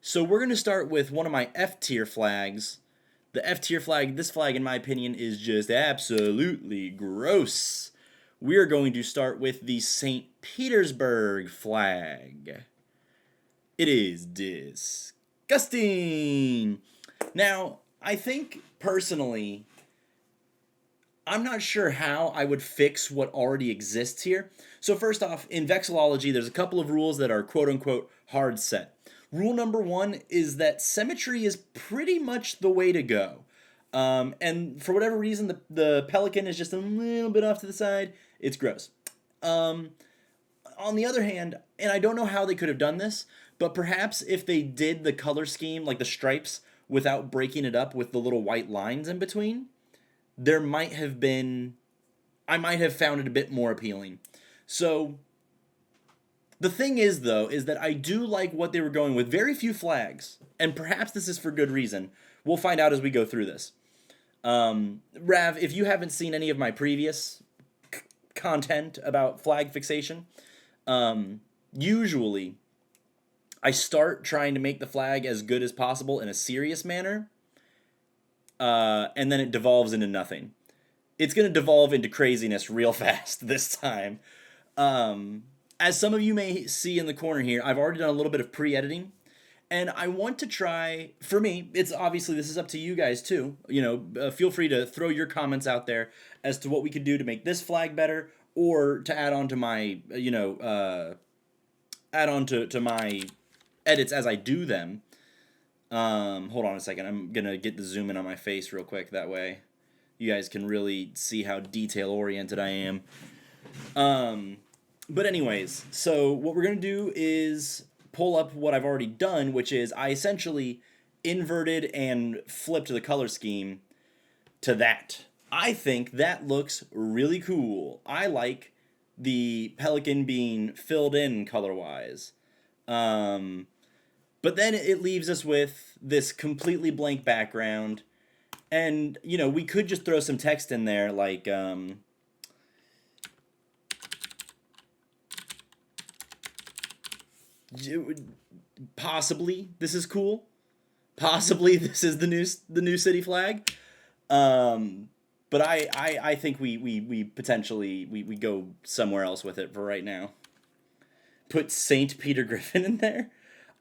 So we're going to start with one of my F tier flags. The F tier flag, this flag in my opinion is just absolutely gross. We are going to start with the St. Petersburg flag. It is disgusting. Now, I think personally, I'm not sure how I would fix what already exists here. So first off, in vexillology, there's a couple of rules that are quote-unquote hard set. Rule number one is that symmetry is pretty much the way to go. And for whatever reason, the pelican is just a little bit off to the side. It's gross. On the other hand, and I don't know how they could have done this, but perhaps if they did the color scheme, like the stripes, without breaking it up with the little white lines in between, there might have been, I might have found it a bit more appealing. So the thing is, though, is that I do like what they were going with. Very few flags, and perhaps this is for good reason. We'll find out as we go through this. Rav, if you haven't seen any of my previous content about flag fixation, usually I start trying to make the flag as good as possible in a serious manner, and then it devolves into nothing. It's going to devolve into craziness real fast this time. As some of you may see in the corner here, I've already done a little bit of pre-editing, and I want to try, for me, it's obviously, this is up to you guys too, feel free to throw your comments out there as to what we could do to make this flag better, or to add on to my, add on to my edits as I do them. Hold on a second, I'm gonna get the zoom in on my face real quick, that way you guys can really see how detail-oriented I am. But anyways, so what we're going to do is pull up what I've already done, which is I essentially inverted and flipped the color scheme to that. I think that looks really cool. I like the pelican being filled in color-wise. But then it leaves us with this completely blank background. And, we could just throw some text in there like... possibly this is cool. Possibly this is the new city flag. But I think we potentially we go somewhere else with it for right now. Put Saint Peter Griffin in there.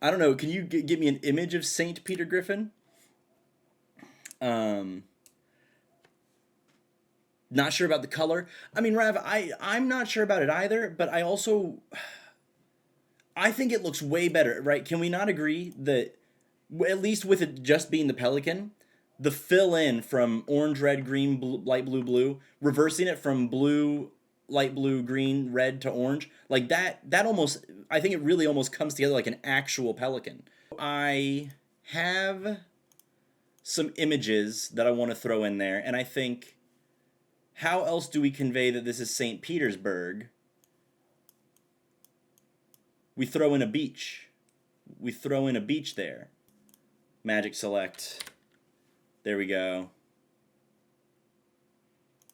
I don't know. Can you give me an image of Saint Peter Griffin? Not sure about the color. I mean, Rav, I'm not sure about it either. But I think it looks way better, right? Can we not agree that, at least with it just being the pelican, the fill-in from orange, red, green, blue, light blue, blue, reversing it from blue, light blue, green, red to orange, like that almost, I think it really almost comes together like an actual pelican. I have some images that I want to throw in there, and I think, how else do we convey that this is St. Petersburg? We throw in a beach. We throw in a beach there. Magic select. There we go.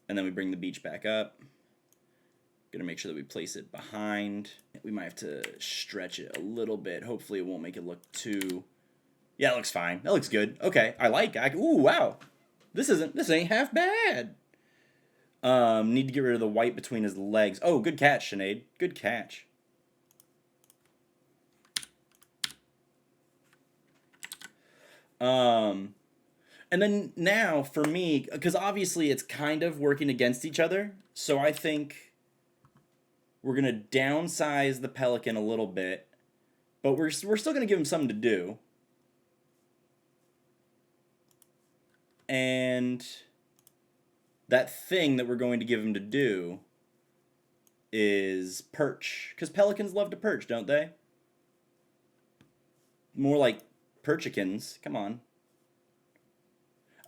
And then we bring the beach back up. Gonna make sure that we place it behind. We might have to stretch it a little bit. Hopefully it won't make it look too... Yeah, it looks fine. That looks good. Okay, ooh, wow. This ain't half bad. Need to get rid of the white between his legs. Oh, good catch, Sinead. Good catch. And then now for me, because obviously it's kind of working against each other, so I think we're gonna downsize the pelican a little bit, but we're still gonna give him something to do. And that thing that we're going to give him to do is perch, because pelicans love to perch, don't they? More like perchicans. Come on.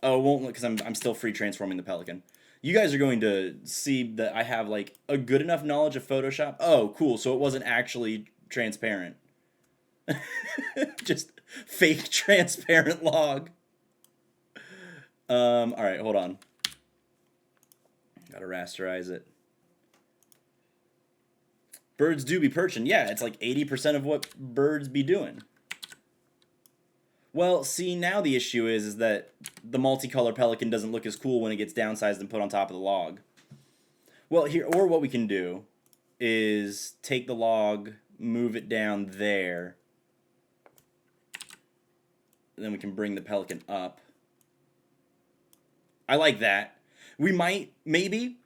Oh, it won't, because I'm still free transforming the pelican. You guys are going to see that I have like a good enough knowledge of Photoshop. Oh, cool. So it wasn't actually transparent. Just fake transparent log. All right, hold on. Gotta rasterize it. Birds do be perching. Yeah, it's like 80% of what birds be doing. Well, see, now the issue is that the multicolor pelican doesn't look as cool when it gets downsized and put on top of the log. Well, here, or what we can do is take the log, move it down there, then we can bring the pelican up. I like that. We might, maybe,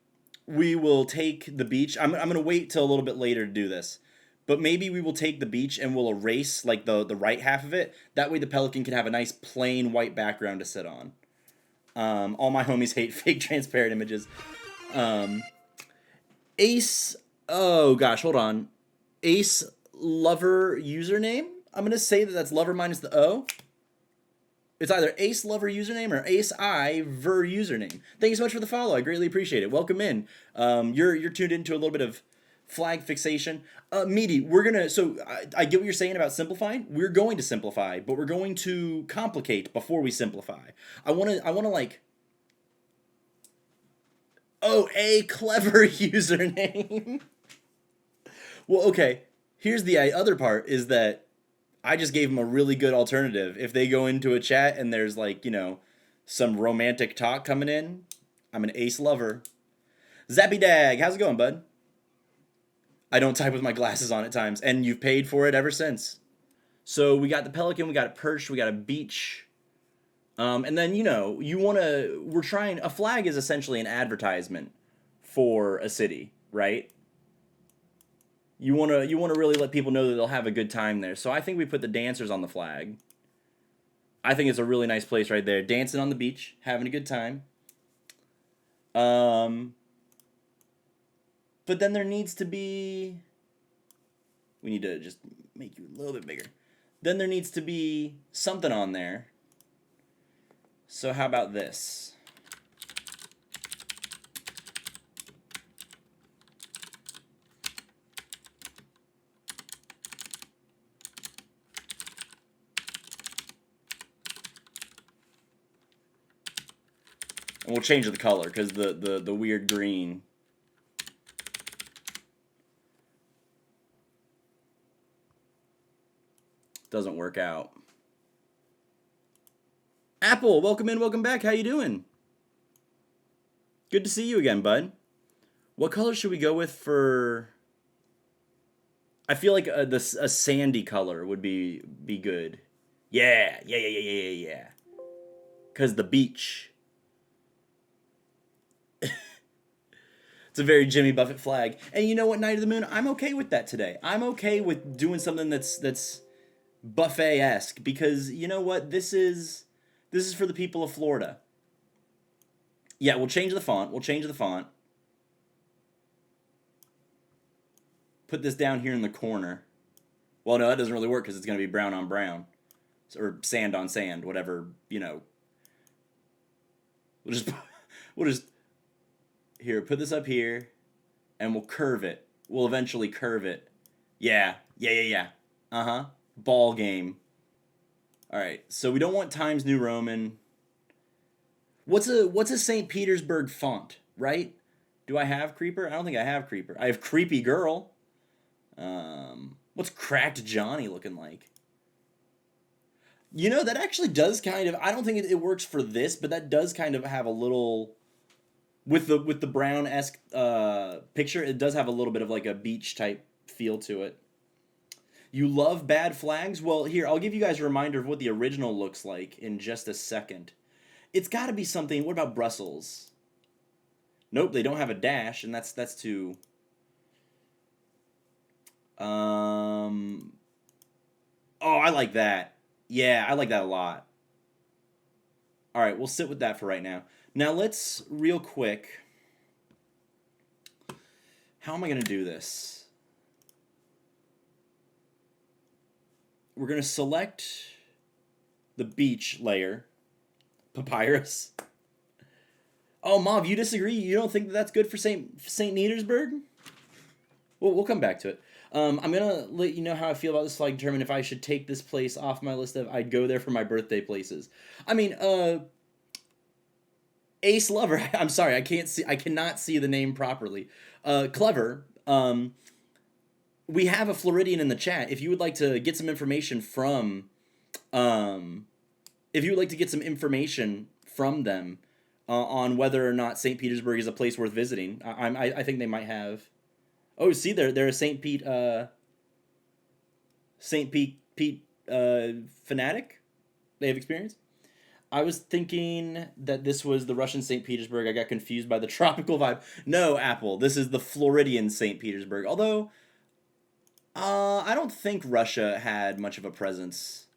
we will take the beach. I'm going to wait till a little bit later to do this. But maybe we will take the beach and we'll erase like the right half of it. That way the pelican can have a nice plain white background to sit on. All my homies hate fake transparent images. Ace, oh gosh, hold on. Ace Lover username? I'm going to say that that's lover minus the O. It's either Ace Lover username or Ace I Ver username. Thank you so much for the follow. I greatly appreciate it. Welcome in. You're tuned into a little bit of flag fixation. Meaty, we're gonna. So I get what you're saying about simplifying. We're going to simplify, but we're going to complicate before we simplify. I wanna like. Oh, a clever username. Well, okay. Here's the other part: is that I just gave them a really good alternative. If they go into a chat and there's like, some romantic talk coming in, I'm an ace lover. Zappy Dag, how's it going, bud? I don't type with my glasses on at times, and you've paid for it ever since. So we got the pelican, we got it perched, we got a beach. And then, we're trying, a flag is essentially an advertisement for a city, right? You want to really let people know that they'll have a good time there. So I think we put the dancers on the flag. I think it's a really nice place right there. Dancing on the beach, having a good time. But then there needs to be... We need to just make you a little bit bigger. Then there needs to be something on there. So how about this? And we'll change the color because the weird green. Doesn't work out. Apple, welcome in, welcome back. How you doing? Good to see you again, bud. What color should we go with for... I feel like a sandy color would be good. Yeah. Because the beach. It's a very Jimmy Buffett flag. And you know what, Night of the Moon? I'm okay with that today. I'm okay with doing something that's buffet-esque. Because you know what? This is for the people of Florida. Yeah, we'll change the font. Put this down here in the corner. Well, no, that doesn't really work because it's going to be brown on brown. Or sand on sand, whatever, We'll just... Here, put this up here, and we'll curve it. We'll eventually curve it. Yeah. Uh-huh. Ball game. All right, so we don't want Times New Roman. What's a St. Petersburg font, right? Do I have Creeper? I don't think I have Creeper. I have Creepy Girl. What's Cracked Johnny looking like? That actually does kind of... I don't think it works for this, but that does kind of have a little... With the brown-esque picture, it does have a little bit of like a beach-type feel to it. You love bad flags? Well, here, I'll give you guys a reminder of what the original looks like in just a second. It's got to be something... What about Brussels? Nope, they don't have a dash, and that's too... Oh, I like that. Yeah, I like that a lot. All right, we'll sit with that for right now. Now let's, real quick, how am I going to do this? We're going to select the beach layer, papyrus. Oh, Mauve, you disagree? You don't think that's good for St. Petersburg? Well, we'll come back to it. I'm going to let you know how I feel about this flag, determine if I should take this place off my list of I'd go there for my birthday places. I mean, Ace Lover, I'm sorry, I cannot see the name properly. Clever, we have a Floridian in the chat. If you would like to get some information from if you would like to get some information from them on whether or not St. Petersburg is a place worth visiting, I think they might have. Oh, see, they're a St. Pete fanatic. They have experience. I was thinking that this was the Russian St. Petersburg. I got confused by the tropical vibe. No, Apple. This is the Floridian St. Petersburg. Although, I don't think Russia had much of a presence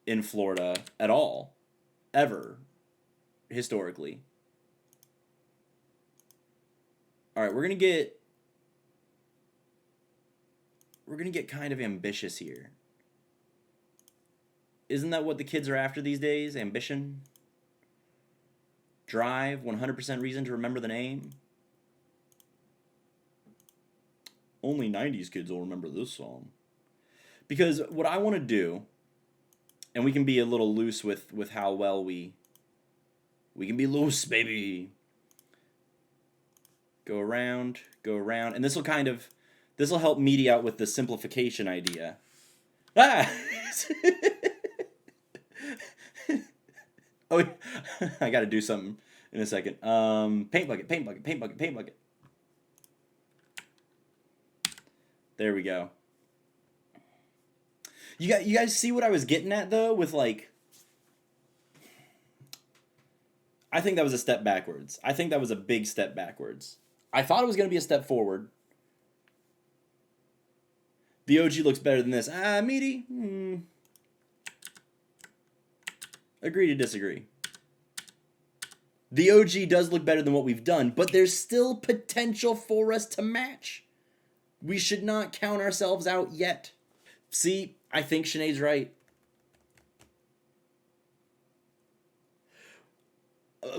in Florida at all, ever, historically. All right, we're gonna get kind of ambitious here. Isn't that what the kids are after these days? Ambition? Drive? 100% reason to remember the name? Only 90s kids will remember this song. Because what I want to do, and we can be a little loose with how well we can be loose, baby. Go around, and this will help meet out with the simplification idea. Ah! Oh, I got to do something in a second. Paint bucket. There we go. You guys see what I was getting at though with like. I think that was a step backwards. I think that was a big step backwards. I thought it was going to be a step forward. The OG looks better than this. Meaty. Agree to disagree. The OG does look better than what we've done, but there's still potential for us to match. We should not count ourselves out yet. See, I think Sinead's right.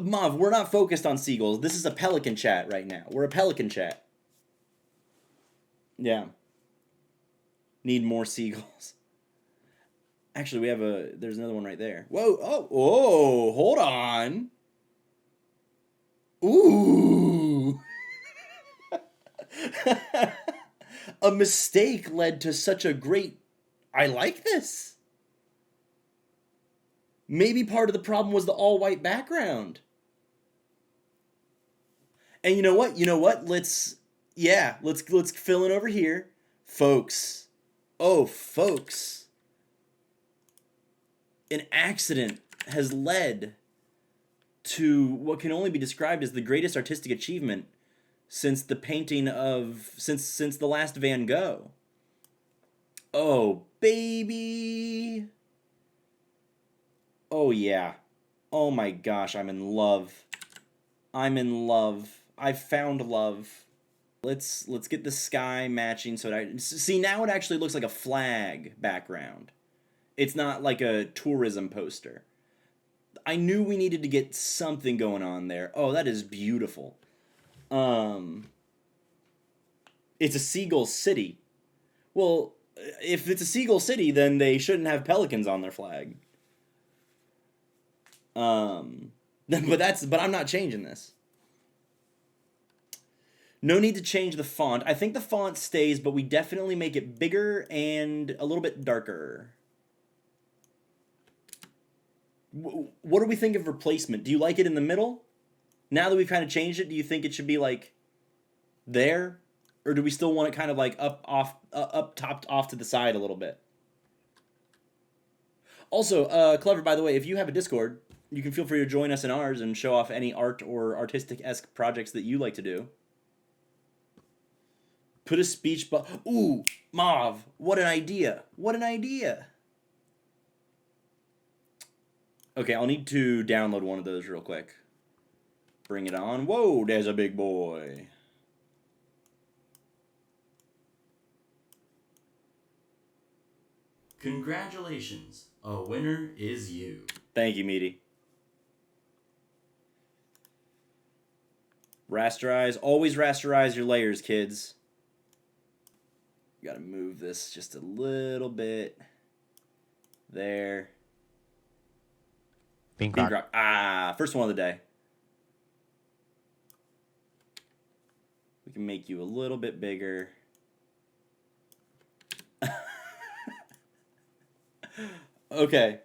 Mav, we're not focused on seagulls. This is a pelican chat right now. We're a pelican chat. Yeah. Need more seagulls. Actually, there's another one right there. Whoa, oh, hold on. Ooh. A mistake led to such a great, I like this. Maybe part of the problem was the all-white background. And you know what? Let's fill in over here. Folks. Oh, folks. An accident has led to what can only be described as the greatest artistic achievement since the painting of since the last Van Gogh. Oh, baby. Oh yeah. Oh my gosh, I'm in love. I found love. Let's get the sky matching so that see, now it actually looks like a flag background. It's not like a tourism poster. I knew we needed to get something going on there. Oh, that is beautiful. It's a seagull city. Well, if it's a seagull city, then they shouldn't have pelicans on their flag. But I'm not changing this. No need to change the font. I think the font stays, but we definitely make it bigger and a little bit darker. What do we think of replacement? Do you like it in the middle? Now that we've kind of changed it, do you think it should be like there? Or do we still want it kind of like topped off to the side a little bit? Also, Clever, by the way, if you have a Discord, you can feel free to join us in ours and show off any art or artistic-esque projects that you like to do. Put a speech Ooh, Mav, what an idea. What an idea. Okay, I'll need to download one of those real quick. Bring it on. Whoa, there's a big boy. Congratulations, a winner is you. Thank you, Meaty. Rasterize. Always rasterize your layers, kids. You gotta move this just a little bit. There. Bean Bean crock. crock. First one of the day. We can make you a little bit bigger. Okay.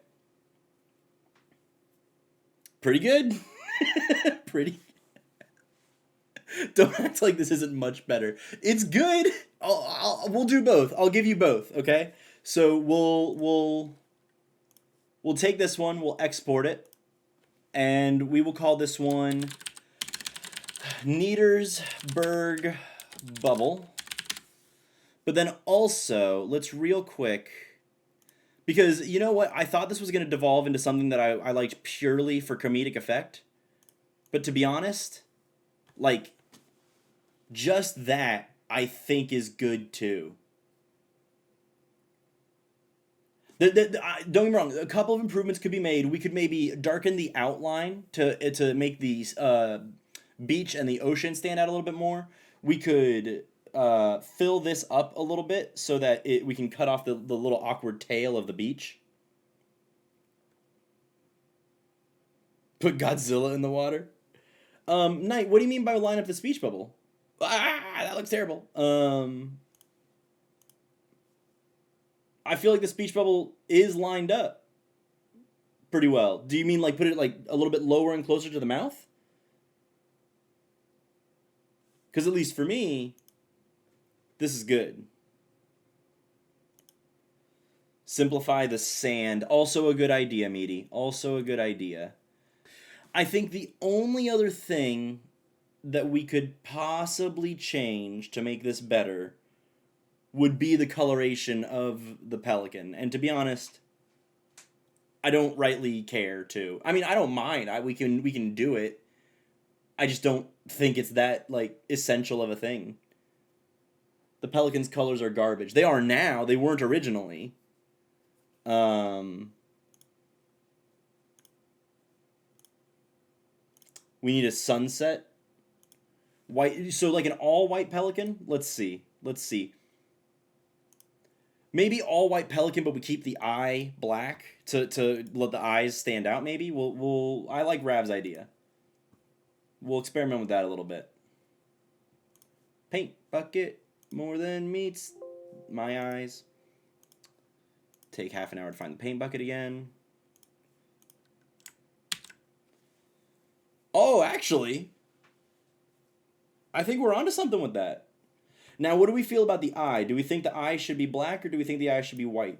Pretty good. Pretty. Don't act like this isn't much better. It's good. We'll do both. I'll give you both. Okay. So we'll take this one. We'll export it, and we will call this one Petersburg bubble. But then also, let's real quick, because you know what? I thought this was going to devolve into something that I liked purely for comedic effect. But to be honest, like, just that I think is good too. Don't get me wrong, a couple of improvements could be made. We could maybe darken the outline to make the beach and the ocean stand out a little bit more. We could fill this up a little bit so that we can cut off the little awkward tail of the beach. Put Godzilla in the water. Knight, what do you mean by line up the speech bubble? That looks terrible. I feel like the speech bubble is lined up pretty well. Do you mean like put it like a little bit lower and closer to the mouth? Because at least for me, this is good. Simplify the sand. Also a good idea, Meaty. Also a good idea. I think the only other thing that we could possibly change to make this better would be the coloration of the pelican. And to be honest, I don't rightly care to. I mean, I don't mind. We can do it. I just don't think it's that like essential of a thing. The pelican's colors are garbage. They are now. They weren't originally. We need a sunset. White. So like an all white pelican. Let's see. Maybe all white pelican, but we keep the eye black to let the eyes stand out. Maybe I like Rav's idea. We'll experiment with that a little bit. Paint bucket more than meets my eyes. Take half an hour to find the paint bucket again. Oh, actually, I think we're onto something with that. Now, what do we feel about the eye? Do we think the eye should be black or do we think the eye should be white?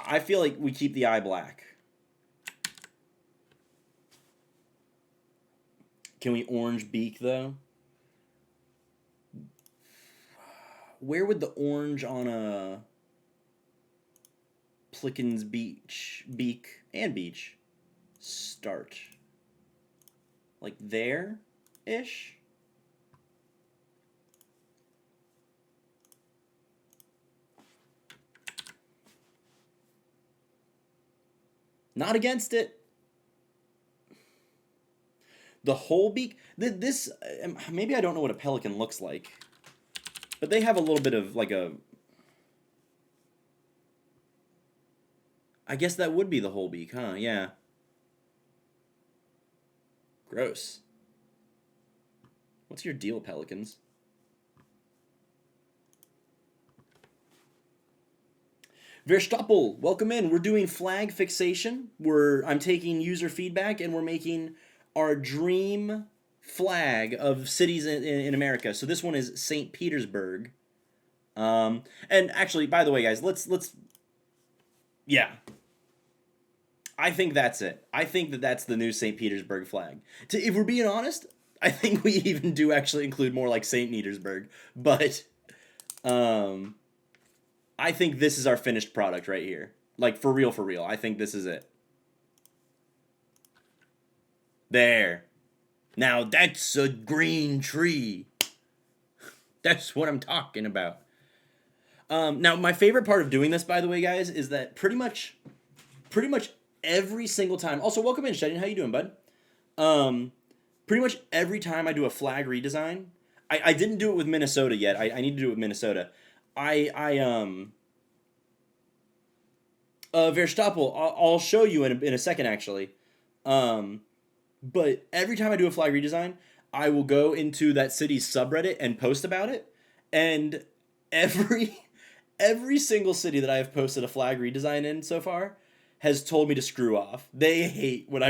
I feel like we keep the eye black. Can we orange beak, though? Where would the orange on a Plicken's beak and beach start? Like there-ish? Not against it. The whole beak. This maybe I don't know what a pelican looks like, but they have a little bit of like a. I guess that would be the whole beak, huh? Yeah. Gross. What's your deal, pelicans? Verstappel, welcome in. We're doing flag fixation. I'm taking user feedback and we're making our dream flag of cities in America. So this one is St. Petersburg. And actually, by the way, guys, let's yeah. I think that's it. I think that's the new St. Petersburg flag. If we're being honest, I think we even do actually include more like St. Petersburg. But I think this is our finished product right here. Like, for real. I think this is it. There. Now, that's a green tree. That's what I'm talking about. Now, my favorite part of doing this, by the way, guys, is that pretty much every single time... Also, welcome in, Shedden. How you doing, bud? Pretty much every time I do a flag redesign... I didn't do it with Minnesota yet. I need to do it with Minnesota. Verstappel, I'll show you in a second, actually. But every time I do a flag redesign, I will go into that city's subreddit and post about it. And every single city that I have posted a flag redesign in so far has told me to screw off. They hate when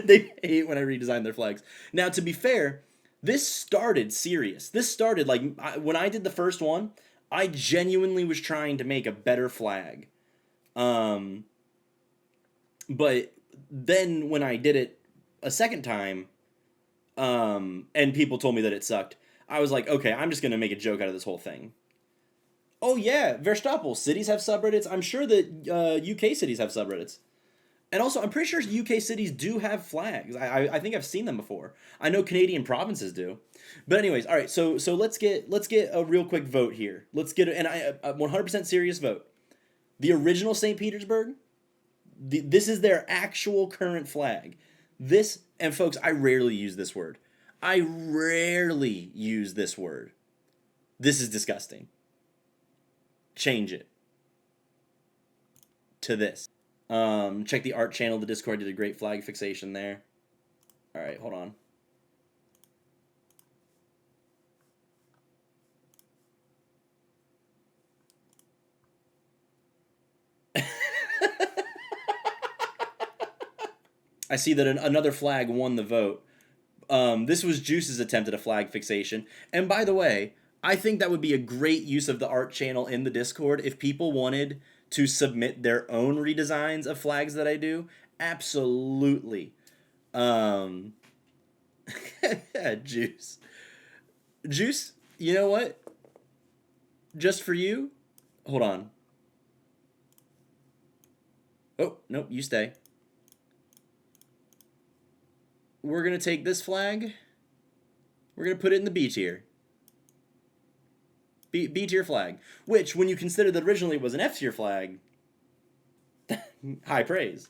they hate when I redesign their flags. Now, to be fair, this started serious. This started like when I did the first one, I genuinely was trying to make a better flag. Um, but then when I did it a second time, and people told me that it sucked, I was like, okay, I'm just gonna make a joke out of this whole thing. Oh yeah, Verstappen. Cities have subreddits. I'm sure that UK cities have subreddits. And also, I'm pretty sure UK cities do have flags. I think I've seen them before. I know Canadian provinces do. But anyways, all right. So let's get a real quick vote here. Let's get a 100% serious vote. The original St. Petersburg. This is their actual current flag. This, and folks, I rarely use this word. I rarely use this word. This is disgusting. Change it to this. Check the art channel. The Discord did a great flag fixation there. All right, hold on. I see that another flag won the vote. This was Juice's attempt at a flag fixation. And by the way, I think that would be a great use of the art channel in the Discord if people wanted to submit their own redesigns of flags that I do. Absolutely. Um, Juice. Juice, you know what? Just for you. Hold on. Oh, nope, you stay. We're going to take this flag. We're going to put it in the B tier. B tier flag. Which, when you consider that originally it was an F tier flag, high praise.